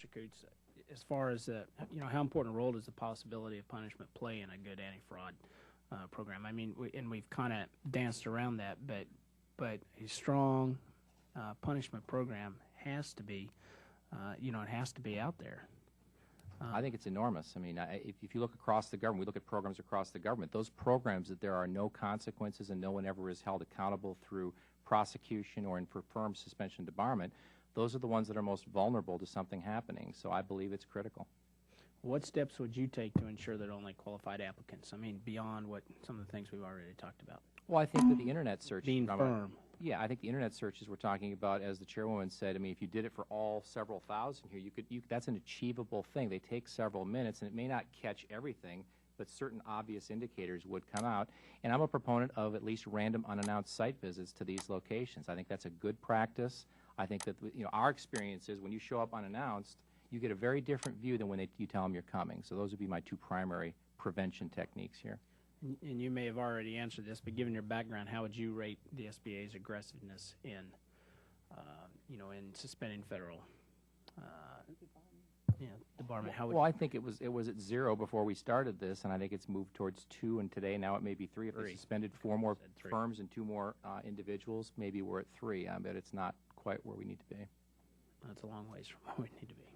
Mr. Coots, as far as how important a role does the possibility of punishment play in a good anti-fraud program? I mean, we've kind of danced around that, but a strong punishment program has to be, it has to be out there. I think it's enormous. I mean, if you look across the government, we look at programs across the government, those programs that there are no consequences and no one ever is held accountable through prosecution or in firm suspension debarment, those are the ones that are most vulnerable to something happening. So I believe it's critical. What steps would you take to ensure that only qualified applicants, I mean, beyond what some of the things we've already talked about? Well, I think that the Internet search... Being firm. Yeah, I think the Internet searches we're talking about, as the chairwoman said, I mean, if you did it for all several thousand here, that's an achievable thing. They take several minutes, and it may not catch everything, but certain obvious indicators would come out. And I'm a proponent of at least random unannounced site visits to these locations. I think that's a good practice. I think that our experience is when you show up unannounced, you get a very different view than when you tell them you're coming. So those would be my two primary prevention techniques here. And you may have already answered this, but given your background, how would you rate the SBA's aggressiveness in, in suspending federal debarment? Well, I think it was at 0 before we started this, and I think it's moved towards 2, and today now it may be 3. If they suspended 4 more firms and 2 more individuals, maybe we're at 3, but it's not quite where we need to be. That's a long ways from where we need to be.